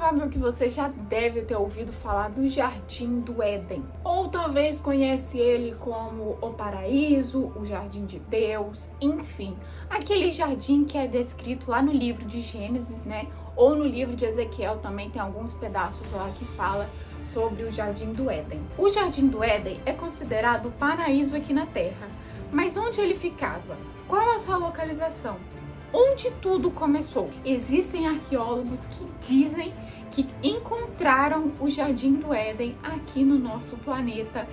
provável que você já deve ter ouvido falar do Jardim do Éden, ou talvez conhece ele como o paraíso, o Jardim de Deus, enfim, aquele jardim que é descrito lá no livro de Gênesis, né? Ou no livro de Ezequiel também tem alguns pedaços lá que fala sobre o Jardim do Éden. O Jardim do Éden é considerado o paraíso aqui na Terra, mas onde ele ficava? Qual a sua localização? Onde tudo começou? Existem arqueólogos que dizem que encontraram o Jardim do Éden aqui no nosso planeta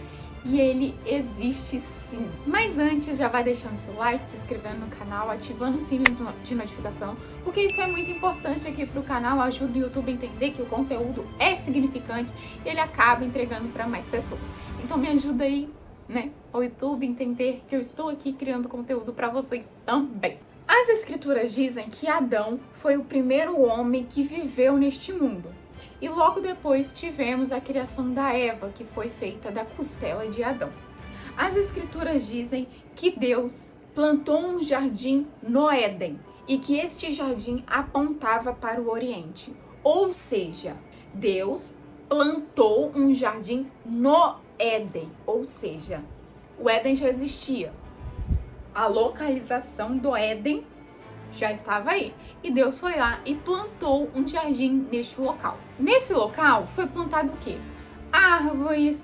e ele existe sim. Mas antes, já vai deixando seu like, se inscrevendo no canal, ativando o sino de notificação, porque isso é muito importante aqui para o canal, ajuda o YouTube a entender que o conteúdo é significante e ele acaba entregando para mais pessoas. Então me ajuda aí, né, ao YouTube entender que eu estou aqui criando conteúdo para vocês também. As escrituras dizem que Adão foi o primeiro homem que viveu neste mundo. E logo depois tivemos a criação da Eva, que foi feita da costela de Adão. As escrituras dizem que Deus plantou um jardim no Éden e que este jardim apontava para o Oriente. Ou seja, Deus plantou um jardim no Éden, ou seja, o Éden já existia. A localização do Éden já estava aí. E Deus foi lá e plantou um jardim neste local. Nesse local foi plantado o quê? Árvores,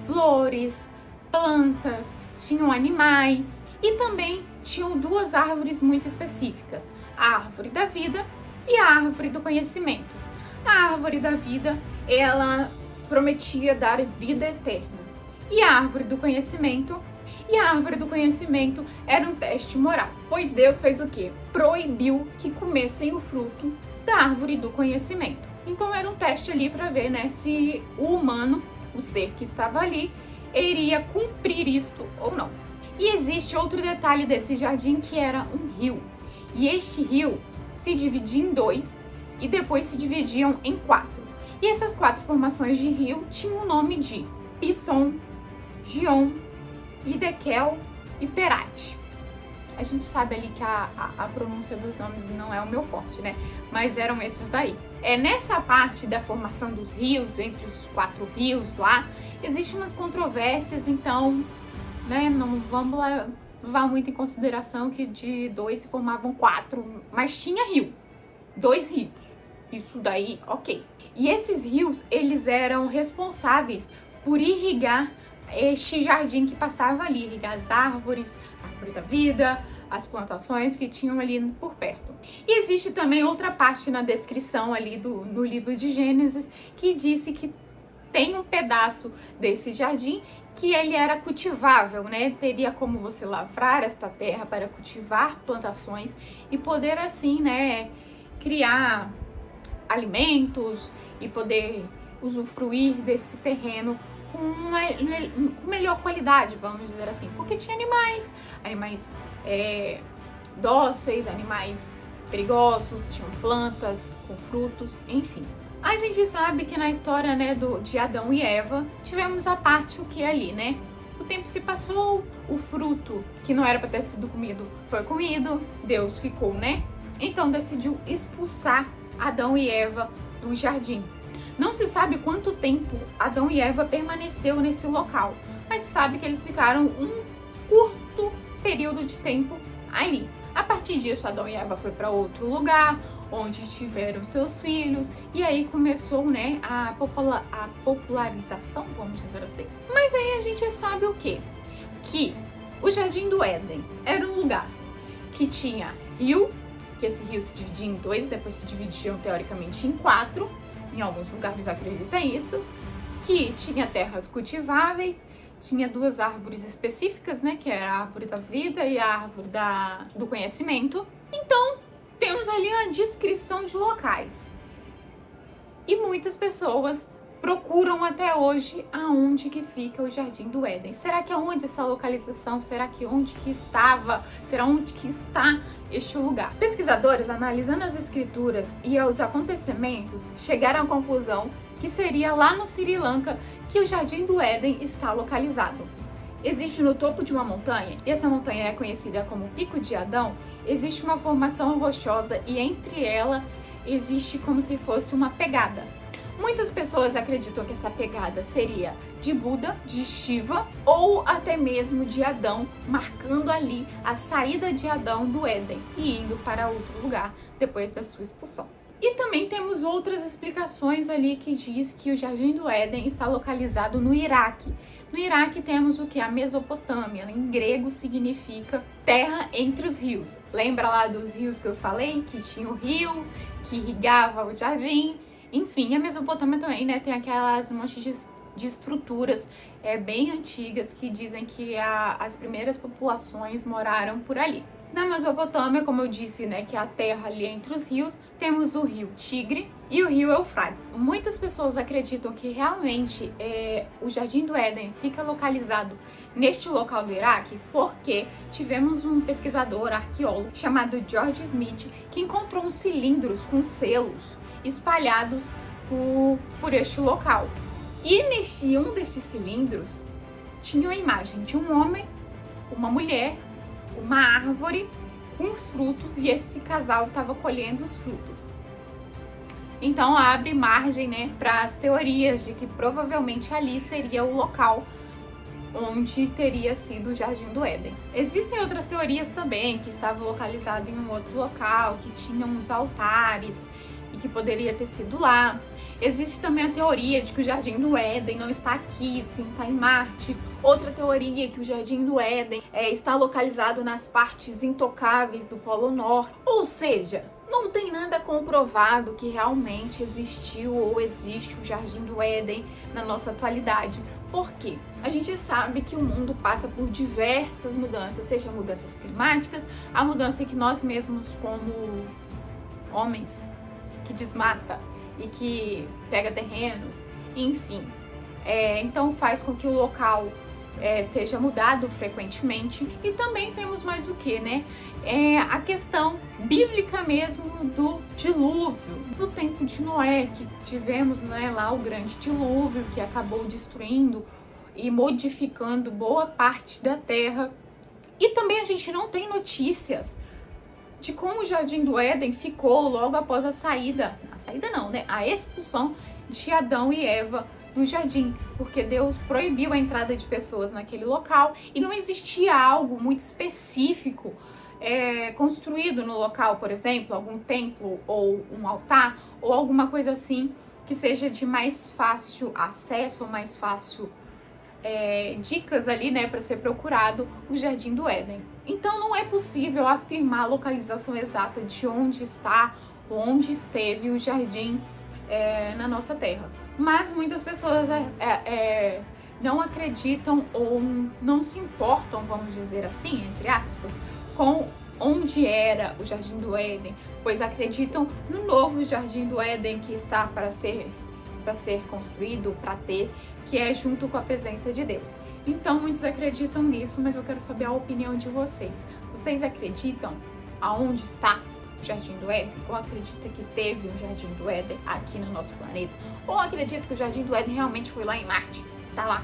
flores, plantas, tinham animais e também tinham duas árvores muito específicas. A árvore da vida e a árvore do conhecimento. A árvore da vida, ela prometia dar vida eterna. E a árvore do conhecimento era um teste moral, pois Deus fez o quê? Proibiu que comessem o fruto da árvore do conhecimento. Então era um teste ali para ver, né, se o humano, o ser que estava ali, iria cumprir isto ou não. E existe outro detalhe desse jardim, que era um rio. E este rio se dividia em dois e depois se dividiam em quatro. E essas quatro formações de rio tinham o nome de Pison, Gion, Idekel e Perate. A gente sabe ali que a pronúncia dos nomes não é o meu forte, né? Mas eram esses daí. Nessa parte da formação dos rios, entre os quatro rios lá, existem umas controvérsias, então, né, não vamos levar muito em consideração que de dois se formavam quatro, mas tinha rio, 2 rios. Isso daí, ok. E esses rios, eles eram responsáveis por irrigar este jardim que passava ali, irrigar as árvores, a árvore da vida, as plantações que tinham ali por perto. E existe também outra parte na descrição ali no livro de Gênesis que disse que tem um pedaço desse jardim que ele era cultivável, né? Teria como você lavrar esta terra para cultivar plantações e poder assim, né, criar alimentos e poder usufruir desse terreno com melhor qualidade, vamos dizer assim, porque tinha animais dóceis, animais perigosos, tinham plantas com frutos, enfim. A gente sabe que na história, né, de Adão e Eva, tivemos a parte o que ali, né? O tempo se passou, o fruto que não era para ter sido comido foi comido, Deus ficou, né? Então decidiu expulsar Adão e Eva do jardim. Não se sabe quanto tempo Adão e Eva permaneceu nesse local, mas se sabe que eles ficaram um curto período de tempo ali. A partir disso, Adão e Eva foi para outro lugar, onde tiveram seus filhos, e aí começou, né, a popularização, vamos dizer assim. Mas aí a gente sabe o quê? Que o Jardim do Éden era um lugar que tinha rio, que esse rio se dividia em 2, depois se dividiam teoricamente em 4, em alguns lugares acreditam isso, que tinha terras cultiváveis, tinha 2 árvores específicas, né, que era a árvore da vida e a árvore do conhecimento. Então, temos ali a descrição de locais. E muitas pessoas procuram até hoje aonde que fica o Jardim do Éden. Será que é onde essa localização? Será que onde que estava? Será onde que está este lugar? Pesquisadores, analisando as escrituras e os acontecimentos, chegaram à conclusão que seria lá no Sri Lanka que o Jardim do Éden está localizado. Existe no topo de uma montanha, e essa montanha é conhecida como Pico de Adão, existe uma formação rochosa e entre ela existe como se fosse uma pegada. Muitas pessoas acreditam que essa pegada seria de Buda, de Shiva ou até mesmo de Adão, marcando ali a saída de Adão do Éden e indo para outro lugar depois da sua expulsão. E também temos outras explicações ali que diz que o Jardim do Éden está localizado no Iraque. No Iraque temos o que? A Mesopotâmia, em grego significa terra entre os rios. Lembra lá dos rios que eu falei? Que tinha o rio que irrigava o jardim. Enfim, a Mesopotâmia também, né, tem aquelas montes de estruturas bem antigas que dizem que as primeiras populações moraram por ali. Na Mesopotâmia, como eu disse, né, que é a terra ali entre os rios, temos o rio Tigre e o rio Eufrates. Muitas pessoas acreditam que realmente o Jardim do Éden fica localizado neste local do Iraque porque tivemos um pesquisador, arqueólogo, chamado George Smith, que encontrou uns cilindros com selos espalhados por este local. E neste um destes cilindros tinha uma imagem de um homem, uma mulher, uma árvore com os frutos e esse casal estava colhendo os frutos. Então abre margem, né, para as teorias de que provavelmente ali seria o local onde teria sido o Jardim do Éden. Existem outras teorias também que estava localizado em um outro local, que tinha uns altares e que poderia ter sido lá. Existe também a teoria de que o Jardim do Éden não está aqui, sim, está em Marte. Outra teoria é que o Jardim do Éden está localizado nas partes intocáveis do Polo Norte. Ou seja, não tem nada comprovado que realmente existiu ou existe o Jardim do Éden na nossa atualidade. Por quê? A gente sabe que o mundo passa por diversas mudanças, seja mudanças climáticas, a mudança que nós mesmos como homens que desmata e que pega terrenos, enfim. Então faz com que o local seja mudado frequentemente. E também temos mais o que, né? A questão bíblica mesmo do dilúvio. No tempo de Noé, que tivemos, né, lá o grande dilúvio que acabou destruindo e modificando boa parte da terra. E também a gente não tem notícias de como o Jardim do Éden ficou logo após a expulsão de Adão e Eva no jardim, porque Deus proibiu a entrada de pessoas naquele local e não existia algo muito específico construído no local, por exemplo, algum templo ou um altar ou alguma coisa assim que seja de mais fácil acesso ou mais fácil dicas ali, né, para ser procurado o Jardim do Éden. Então não é possível afirmar a localização exata de onde está, onde esteve o jardim na nossa terra. Mas muitas pessoas não acreditam ou não se importam, vamos dizer assim, entre aspas, com onde era o Jardim do Éden, pois acreditam no novo Jardim do Éden que está para ser construído, que é junto com a presença de Deus. Então muitos acreditam nisso, mas eu quero saber a opinião de vocês. Vocês acreditam aonde está o Jardim do Éden? Ou acreditam que teve um Jardim do Éden aqui no nosso planeta? Ou acreditam que o Jardim do Éden realmente foi lá em Marte? Tá lá,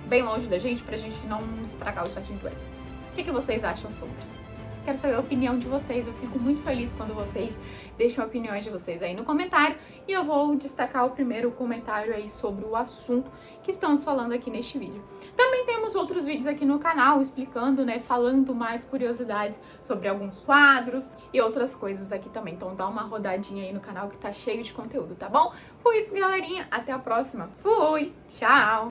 bem longe da gente, pra gente não estragar o Jardim do Éden. O que vocês acham sobre? Quero saber a opinião de vocês. Eu fico muito feliz quando vocês deixam opiniões de vocês aí no comentário. E eu vou destacar o primeiro comentário aí sobre o assunto que estamos falando aqui neste vídeo. Também temos outros vídeos aqui no canal explicando, né, falando mais curiosidades sobre alguns quadros e outras coisas aqui também. Então dá uma rodadinha aí no canal que tá cheio de conteúdo, tá bom? Foi isso, galerinha. Até a próxima. Fui! Tchau!